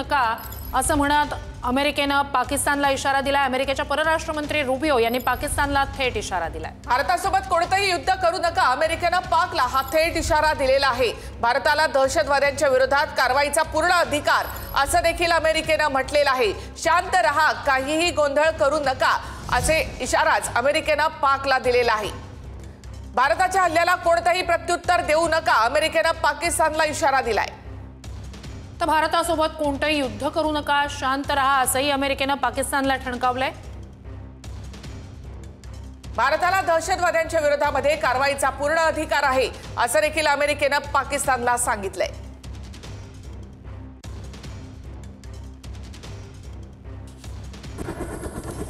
नका असं म्हणत अमेरिकेनं पाकिस्तानला इशारा दिलाय। अमेरिकेच्या परराष्ट्र मंत्री रुबियो यांनी पाकिस्तानला थेट इशारा दिलाय। भारतासोबत कोणतेही युद्ध करू नका, अमेरिकेनं पाकला हा थेट इशारा दिलेला आहे। भारताला दहशतवाद्यांच्या विरोधात कारवाईचा पूर्ण अधिकार असं देखील अमेरिकेनं म्हटलेलं आहे। शांत रहा, काहीही गोंधळ करू नका असे इशाराच अमेरिकेनं पाकला दिलेला आहे। भारताच्या हल्ल्याला कोणतेही प्रत्युत्तर देऊ नका, अमेरिकेनं पाकिस्तानला इशारा दिलाय। तर भारतासोबत कोणतेही युद्ध करू नका, शांत रहा असंही अमेरिकेनं पाकिस्तानला ठणकावलंय। भारताला दहशतवाद्यांच्या विरोधामध्ये कारवाईचा पूर्ण अधिकार आहे असं देखील अमेरिकेनं पाकिस्तानला सांगितलंय।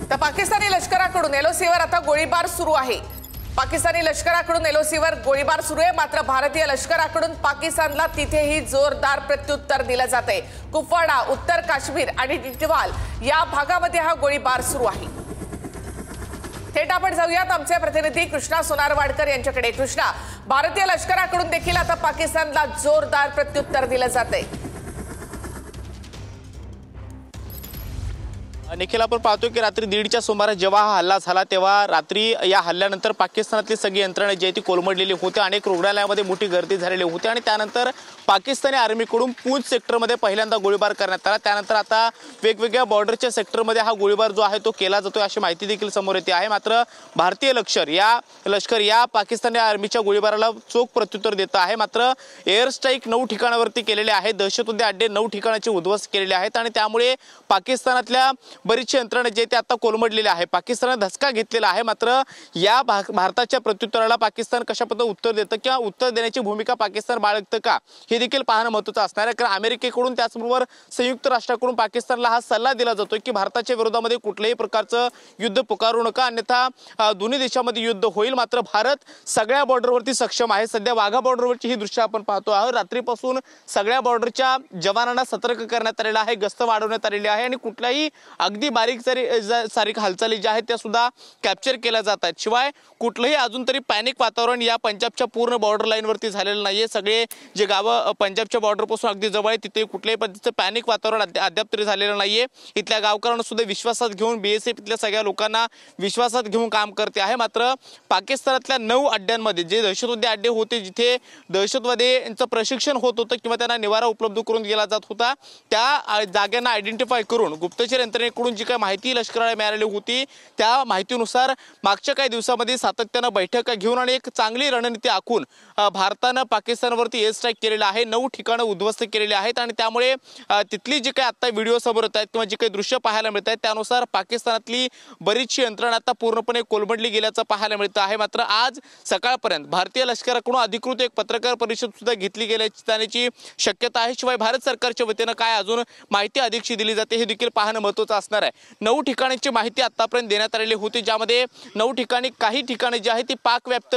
तर पाकिस्तानी लष्कराकडून एलओसीवर आता गोळीबार सुरू आहे। पाकिस्तानी लष्कराकडून एलओसीवर गोळीबार सुरू आहे, मात्र भारतीय लष्कराकडून पाकिस्तानला तिथेही जोरदार प्रत्युत्तर दिलं जातंय। कुपवाडा, उत्तर काश्मीर आणि टिटवाल या भागामध्ये हा गोळीबार सुरू आहे। थेट आपण जाऊयात आमचे प्रतिनिधी कृष्णा सोनारवाडकर यांच्याकडे। कृष्णा, भारतीय लष्कराकडून देखील आता पाकिस्तानला जोरदार प्रत्युत्तर दिलं जातंय। निखिल, आपण पाहतो की रात्री 1:30च्या सुमारास जेव्हा हा हल्ला झाला तेव्हा रात्री या हल्ल्यानंतर पाकिस्तानातली सगळी यंत्रणा जी आहे ती कोलमडलेली होती। अनेक रुग्णालयामध्ये मोठी गर्दी झालेली होती आणि त्यानंतर पाकिस्तानी आर्मीकडून पूंछ सेक्टरमध्ये पहिल्यांदा गोळीबार करण्यात आला। त्यानंतर आता वेगवेगळ्या बॉर्डरच्या सेक्टरमध्ये हा गोळीबार जो आहे तो केला जातोय अशी माहिती देखील समोर येते आहे। मात्र भारतीय लष्कर या पाकिस्तानी आर्मीच्या गोळीबाराला चोख प्रत्युत्तर देत आहे। मात्र एअर स्ट्राईक 9 ठिकाणावरती केलेले आहेत, दहशतवादी अड्डे 9 ठिकाणाचे उद्ध्वस्त केलेले आहेत आणि त्यामुळे पाकिस्तानातल्या बरीचशी यंत्रणा जे ते आता कोलमडलेले आहे। पाकिस्तानाने धसका घेतलेला आहे। मात्र या भारताच्या प्रत्युत्तराला पाकिस्तान कशा पद्धतीने उत्तर देतं किंवा उत्तर देण्याची भूमिका पाकिस्तान बाळगतं का हे देखील पाहणं महत्त्वाचं असणार आहे। कारण अमेरिकेकडून त्याचबरोबर संयुक्त राष्ट्राकडून पाकिस्तानला हा सल्ला दिला जातो की भारताच्या विरोधामध्ये कुठल्याही प्रकारचं युद्ध पुकारू नका, अन्यथा दोन्ही देशांमध्ये युद्ध होईल। मात्र भारत सगळ्या बॉर्डरवरती सक्षम आहे। सध्या वाघा बॉर्डरवरची ही दृश्य आपण पाहतो आहोत। रात्रीपासून सगळ्या बॉर्डरच्या जवानांना सतर्क करण्यात आलेलं आहे, गस्त वाढवण्यात आलेली आहे आणि कुठल्याही अगदी बारीक सारीक हालचाली ज्या आहेत त्या सुद्धा कॅप्चर केल्या जातात। शिवाय कुठलंही अजून तरी पॅनिक वातावरण या पंजाबच्या पूर्ण बॉर्डर लाईनवरती झालेलं नाहीये। सगळे जे गावं पंजाबच्या बॉर्डरपासून अगदी जवळ आहे तिथे कुठल्याही पद्धतीचं पॅनिक वातावरण अद्याप तरी झालेलं नाहीये। इथल्या गावकऱ्यांना सुद्धा विश्वासात घेऊन बीएसएफ इथल्या सगळ्या लोकांना विश्वासात घेऊन काम करते आहे। मात्र पाकिस्तानातल्या 9 अड्ड्यांमध्ये जे दहशतवादी अड्डे होते, जिथे दहशतवाद्यांचं प्रशिक्षण होत होतं किंवा त्यांना निवारा उपलब्ध करून दिला जात होता, त्या जागांना आयडेंटिफाय करून गुप्तचर यंत्रणेकडून जी काही माहिती लष्कराला मिळालेली होती त्या माहितीनुसार मागच्या काही दिवसांमध्ये सातत्यानं बैठका घेऊन आणि एक चांगली रणनीती आखून भारतानं पाकिस्तानवरती एअर स्ट्राईक केलेला आहे। 9 ठिकाणं उद्ध्वस्त केलेली आहेत आणि त्यामुळे तिथली जी काही आता व्हिडिओ समोर येत आहेत किंवा जी काही दृश्य पाहायला मिळत आहेत त्यानुसार पाकिस्तानातली बरीचशी यंत्रणा आता पूर्णपणे कोलमडली गेल्याचं पाहायला मिळतं आहे। मात्र आज सकाळपर्यंत भारतीय लष्कराकडून अधिकृत एक पत्रकार परिषद सुद्धा घेतली गेल्याची शक्यता आहे। शिवाय भारत सरकारच्या वतीनं काय अजून माहिती अधिकची दिली जाते हे देखील पाहणं महत्त्वाचं असणार आहे। 9 ठिकाणांची माहिती आतापर्यंत देण्यात आलेली होती, ज्यामध्ये 9 ठिकाणी काही ठिकाणे जी आहेत ती पाक व्याप्त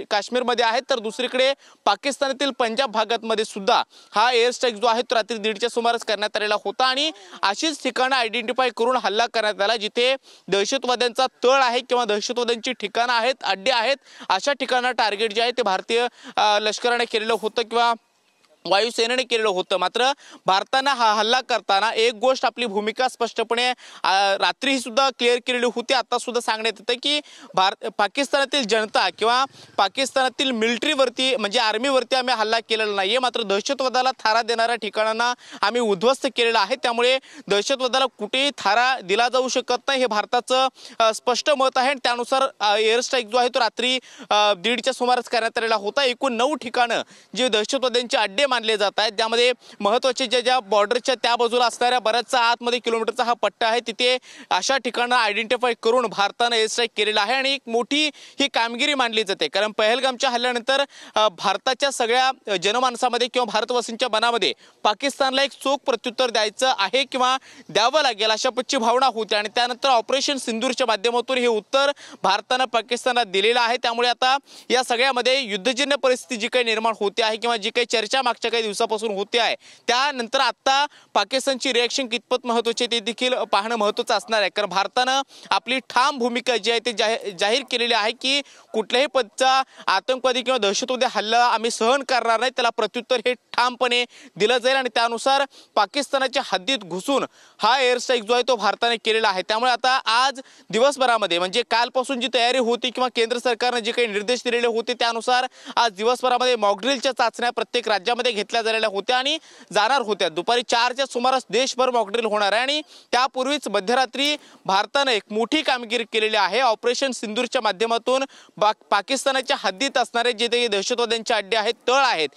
काश्मीरमध्ये आहेत, तर दुसरीकडे पाकिस्तानातील पंजाब भागामध्ये सुद्धा हा एअर स्ट्राईक जो आहे तो रात्री 1:30च्या सुमारास करण्यात आलेला होता आणि अशीच ठिकाणं आयडेंटिफाय करून हल्ला करण्यात आला जिथे दहशतवाद्यांचा तळ आहे किंवा दहशतवाद्यांची ठिकाणं आहेत, अड्डे आहेत, अशा ठिकाणं टार्गेट जे आहे ते भारतीय लष्कराने केलेलं होतं किंवा वायुसेनेने केलेलं होतं। मात्र भारतानं हा हल्ला करताना एक गोष्ट आपली भूमिका स्पष्टपणे रात्री सुद्धा क्लिअर केलेली होती, आता सुद्धा सांगण्यात येतं की पाकिस्तानातील जनता किंवा पाकिस्तानातील मिलिटरीवरती म्हणजे आर्मीवरती आम्ही हल्ला केलेला नाहीये, मात्र दहशतवादाला थारा देणाऱ्या ठिकाणांना आम्ही उद्ध्वस्त केलेलं आहे। त्यामुळे दहशतवादाला कुठेही थारा दिला जाऊ शकत नाही हे भारताचं स्पष्ट मत आहे। त्यानुसार एअर स्ट्राईक जो आहे तो रात्री 1:30च्या सुमारास करण्यात आलेला होता। एकूण 9 ठिकाणं जे दहशतवाद्यांचे अड्डे मानले जात आहेत, त्यामध्ये महत्त्वाचे ज्या बॉर्डरच्या त्या बाजूला असणाऱ्या बऱ्याचशा आतमध्ये किलोमीटरचा हा पट्टा आहे, तिथे अशा ठिकाणं आयडेंटिफाय करून भारतानं एअर स्ट्राईक केलेला आहे आणि एक मोठी ही कामगिरी मानली जाते। कारण पहलगामच्या हल्ल्यानंतर भारताच्या सगळ्या जनमानसामध्ये किंवा भारतवासींच्या मनामध्ये पाकिस्तानला एक चोख प्रत्युत्तर द्यायचं आहे किंवा द्यावं लागेल अशा पच्ची भावना होती आणि त्यानंतर ऑपरेशन सिंदूरच्या माध्यमातून हे उत्तर भारतानं पाकिस्तानला दिलेलं आहे। त्यामुळे आता या सगळ्यामध्ये युद्धजन्य परिस्थिती जी काही निर्माण होते आहे किंवा जी काही चर्चा मागच्या काही दिवसापासून होते आहे, त्यानंतर आता पाकिस्तानची रिॲक्शन कितपत महत्त्वाची ते देखील पाहणं महत्त्वाचं असणार आहे. कारण भारतानं आपली ठाम भूमिका जी आहे ते जाहीर केलेली आहे की कुठल्याही पद्धतीचा आतंकवादी किंवा दहशतवादी हल्ला आम्ही सहन करणार नाही, त्याला प्रत्युत्तर हे ठामपणे दिलं जाईल आणि त्यानुसार पाकिस्तानाच्या हद्दीत घुसून हा एअर स्ट्राईक जो आहे तो भारताने केलेला आहे. त्यामुळे आता आज दिवसभरामध्ये म्हणजे कालपासून जी तयारी होती किंवा केंद्र सरकारने जे काही निर्देश दिलेले होते त्यानुसार आज दिवसभरामध्ये मॉकड्रिलच्या चाचण्या प्रत्येक राज्यामध्ये घेतल्या झालेल्या होत्या आणि जाणार होत्या. दुपारी 4च्या सुमारास देशभर मॉकड्रिल होणार आहे आणि त्यापूर्वीच मध्यरात्री भारताने एक मोठी कामगिरी केलेली आहे. ऑपरेशन सिंदूरच्या माध्यमातून पाकिस्तानाच्या हद्दीत असणारे जे दहशतवाद्यांचे अड्डे आहेत, तळ आहेत,